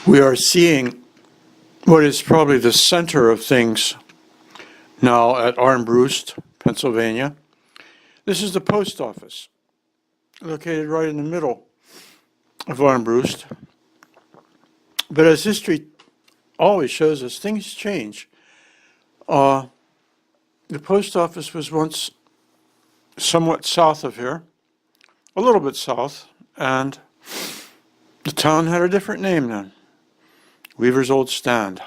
We are seeing what is probably the center of things now at Armbrust, Pennsylvania. This is the post office, located right in the middle of Armbrust. But as history always shows us, things change. The post office was once somewhat south of here, a little bit south, and the town had a different name then. Weaver's Old Stand.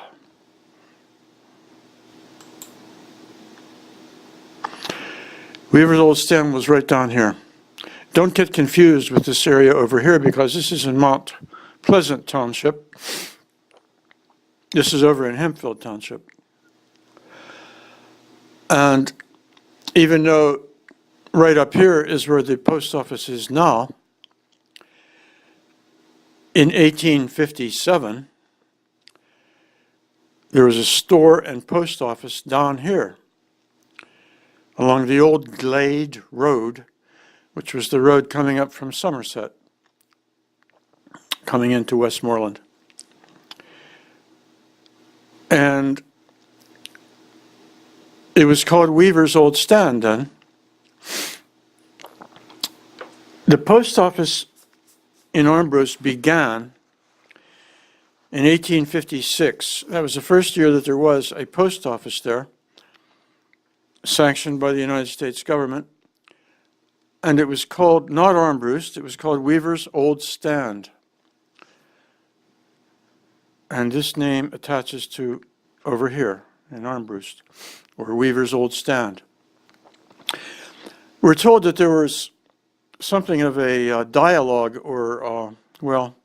Weaver's Old Stand was right down here. Don't get confused with this area over here because this is in Mount Pleasant Township. This is over in Hempfield Township. And even though right up here is where the post office is now, in 1857, there was a store and post office down here along the old Glade Road, which was the road coming up from Somerset, coming into Westmoreland. And it was called Weaver's Old Stand then. The post office in Armbrust began in 1856. That was the first year that there was a post office there, sanctioned by the United States government. And it was called, not Armbrust, it was called Weaver's Old Stand. And this name attaches to over here in Armbrust, or Weaver's Old Stand. We're told that there was something of a dialogue or, well,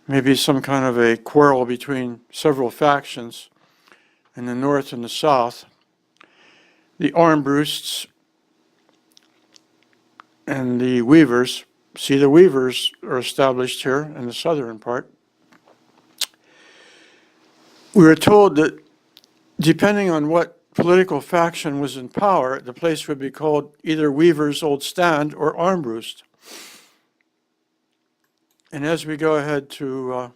maybe some kind of a quarrel between several factions in the north and the south. The Armbrusts and the Weavers, see the Weavers are established here in the southern part. We were told that depending on what political faction was in power, the place would be called either Weaver's Old Stand or Armbrust. And as we go ahead to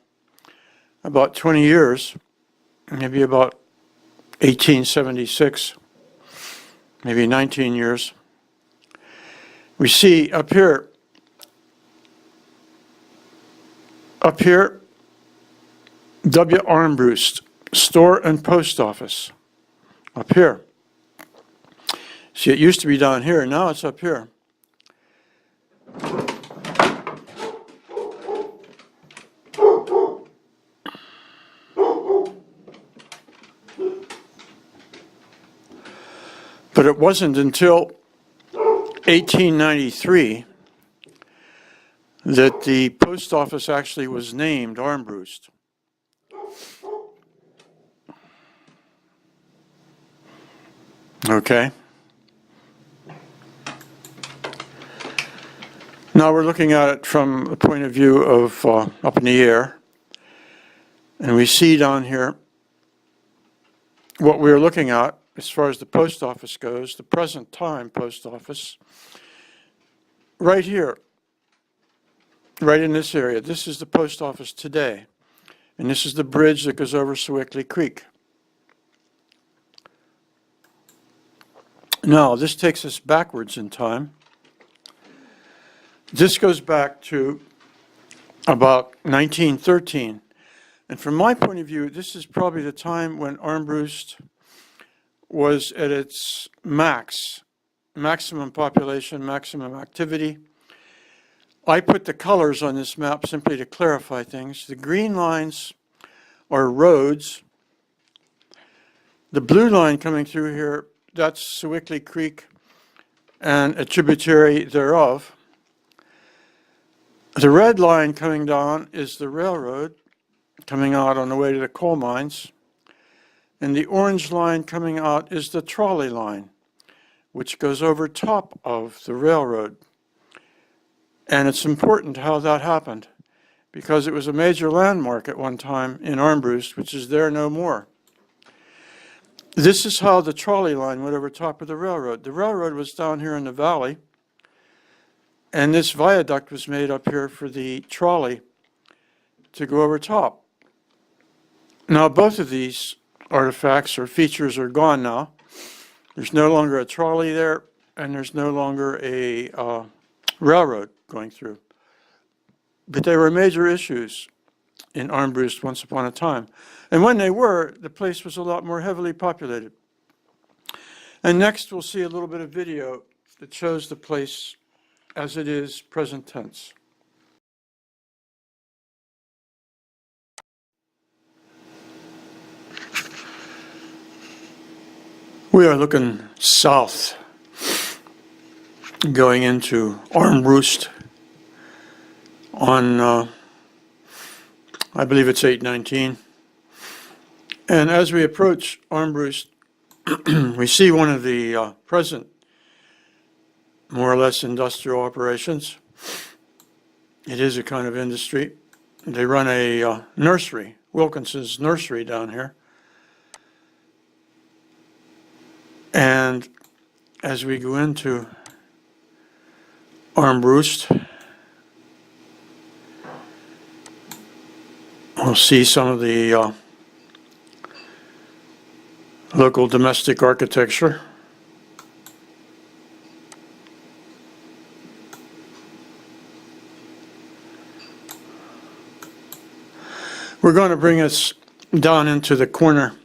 about 20 years, maybe about 1876, maybe 19 years, we see up here, W. Armbrust, store and post office, up here. See, it used to be down here, now it's up here. But it wasn't until 1893 that the post office actually was named Armbrust. Okay. Now we're looking at it from a point of view of up in the air. And we see down here what we're looking at as far as the post office goes, the present time post office, right here, right in this area. This is the post office today. And this is the bridge that goes over Sewickley Creek. Now, this takes us backwards in time. This goes back to about 1913. And from my point of view, this is probably the time when Armbrust was at its maximum population, maximum activity. I put the colors on this map simply to clarify things. The green lines are roads. The blue line coming through here, that's Sewickley Creek and a tributary thereof. The red line coming down is the railroad coming out on the way to the coal mines. And the orange line coming out is the trolley line, which goes over top of the railroad. And it's important how that happened, because it was a major landmark at one time in Armbrust, which is there no more. This is how the trolley line went over top of the railroad. The railroad was down here in the valley, and this viaduct was made up here for the trolley to go over top. Now, both of these artifacts or features are gone now. There's no longer a trolley there, and there's no longer a railroad going through. But they were major issues in Armbrust once upon a time. And when they were, the place was a lot more heavily populated. And next we'll see a little bit of video that shows the place as it is present tense. We are looking south, going into Armbrust on, I believe it's 819. And as we approach Armbrust, we see one of the present, more or less, industrial operations. It is a kind of industry. They run a nursery, Wilkinson's Nursery down here. And as we go into Armbrust, we'll see some of the local domestic architecture. We're going to bring us down into the corner,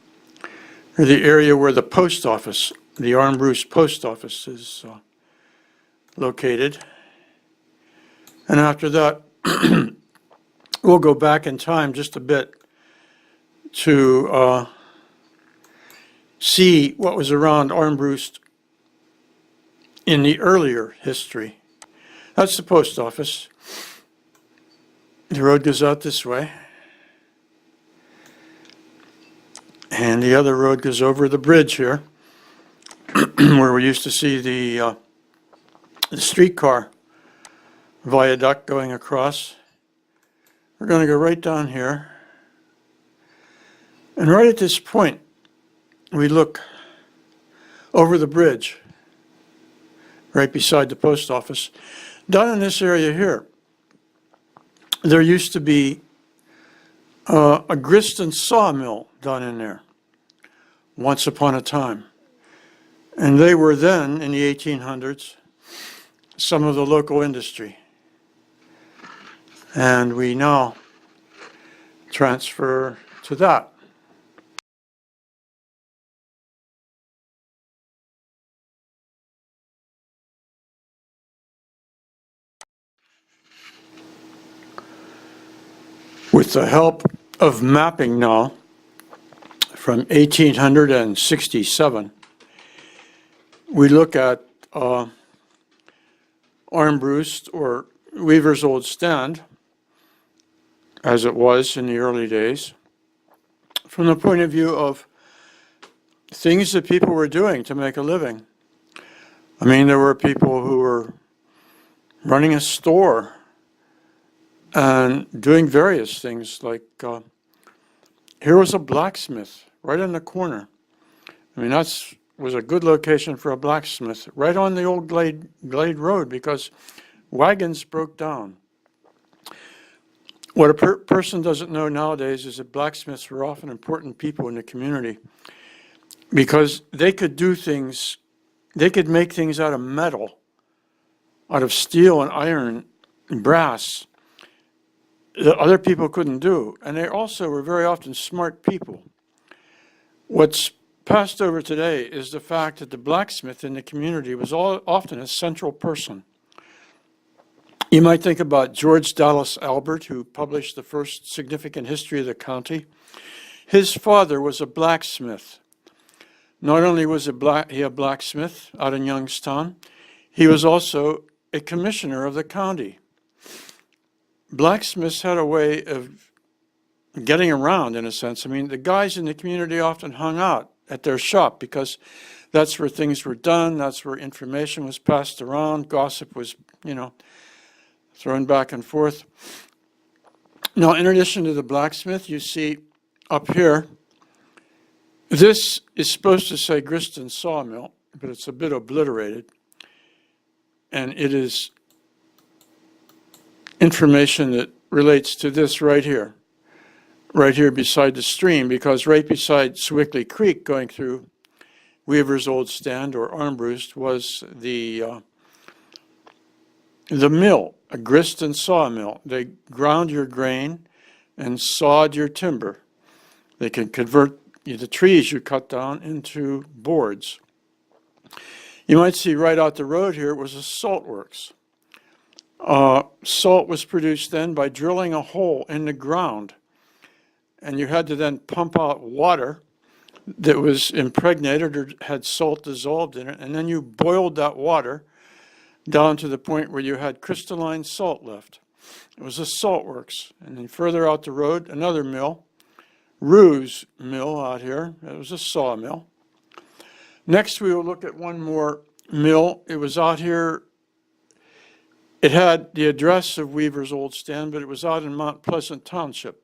or the area where the post office, the Armbrust post office, is located. And after that, we'll go back in time just a bit to see what was around Armbrust in the earlier history. That's the post office. The road goes out this way. And the other road goes over the bridge here, where we used to see the streetcar viaduct going across. We're going to go right down here. And right at this point, we look over the bridge, right beside the post office. Down in this area here, there used to be a grist and sawmill down in there once upon a time. And they were then, in the 1800s, some of the local industry. And we now transfer to that. With the help of mapping now from 1867, we look at Armbrust, or Weaver's Old Stand, as it was in the early days, from the point of view of things that people were doing to make a living. I mean, there were people who were running a store and doing various things, like here was a blacksmith right in the corner. I mean, that was a good location for a blacksmith, right on the old Glade Road, because wagons broke down. What a person doesn't know nowadays is that blacksmiths were often important people in the community, because they could do things, they could make things out of metal, out of steel and iron and brass, that other people couldn't do. And they also were very often smart people. What's passed over today is the fact that the blacksmith in the community was often a central person. You might think about George Dallas Albert, who published the first significant history of the county. His father was a blacksmith. Not only was he a blacksmith out in Youngstown, he was also a commissioner of the county. Blacksmiths had a way of getting around, in a sense. I mean, the guys in the community often hung out at their shop because that's where things were done, that's where information was passed around, gossip was, thrown back and forth. Now, in addition to the blacksmith, you see up here, this is supposed to say grist and sawmill, but it's a bit obliterated. And it is information that relates to this right here. right here beside the stream, because right beside Swickley Creek going through Weaver's Old Stand or Armbrust was the mill, a grist and saw mill. They ground your grain and sawed your timber. They can convert the trees you cut down into boards. You might see right out the road here was a salt works. Salt was produced then by drilling a hole in the ground, and you had to then pump out water that was impregnated or had salt dissolved in it, and then you boiled that water down to the point where you had crystalline salt left. It was a salt works. And then further out the road, another mill, Rue's Mill out here. It was a sawmill. Next, we will look at one more mill. It was out here. It had the address of Weaver's Old Stand, but it was out in Mount Pleasant Township.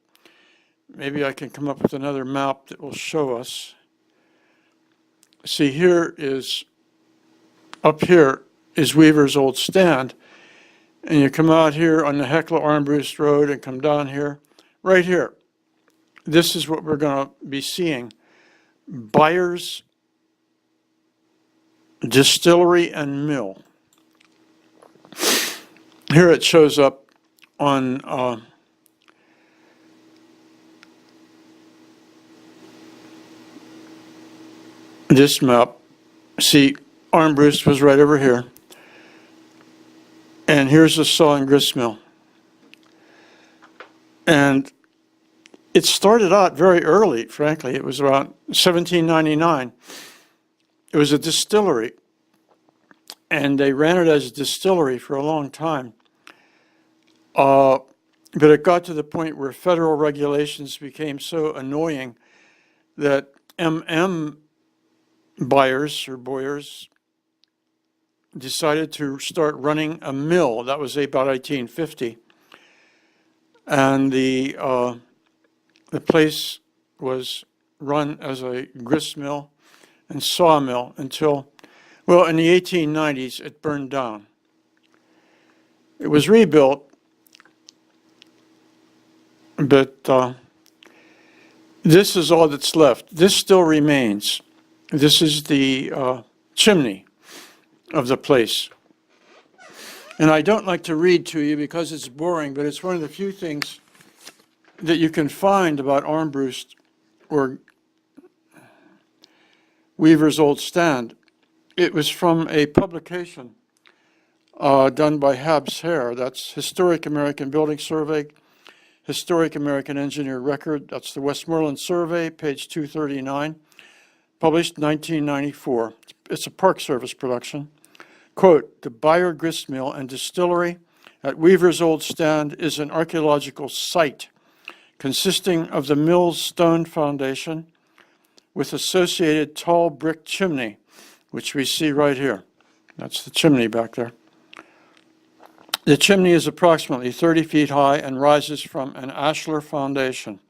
Maybe I can come up with another map that will show us. See, up here is Weaver's Old Stand. And you come out here on the Hecla Armbrust Road and come down here, right here. This is what we're going to be seeing. Byers Distillery and Mill. Here it shows up on this map. See, Armbrust was right over here. And here's the saw and grist mill. And it started out very early, frankly. It was around 1799. It was a distillery. And they ran it as a distillery for a long time. But it got to the point where federal regulations became so annoying that M.M. Byers or Boyers decided to start running a mill. That was about 1850. And the place was run as a grist mill and sawmill until, well, in the 1890s, it burned down. It was rebuilt, but this is all that's left. This still remains. This is the chimney of the place. And I don't like to read to you because it's boring, but it's one of the few things that you can find about Armbrust or Weaver's Old Stand. It was from a publication done by Habs Hare. That's Historic American Building Survey, Historic American Engineer Record. That's the Westmoreland Survey, page 239, published 1994. It's a Park Service production. Quote, the Byer Grist Mill and Distillery at Weaver's Old Stand is an archaeological site consisting of the mill's stone foundation with associated tall brick chimney, which we see right here. That's the chimney back there. The chimney is approximately 30 feet high and rises from an ashlar foundation.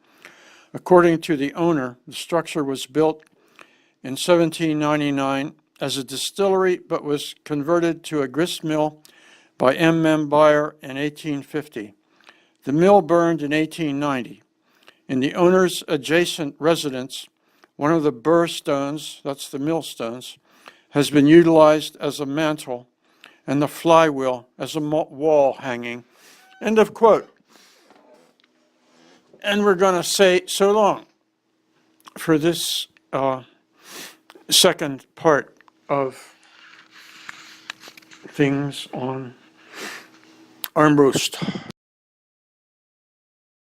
According to the owner, the structure was built in 1799 as a distillery, but was converted to a grist mill by M.M. Byer in 1850. The mill burned in 1890. In the owner's adjacent residence, one of the burr stones, that's the mill stones, has been utilized as a mantle and the flywheel as a wall hanging. End of quote. And we're going to say so long for this second part of things on Armbrust.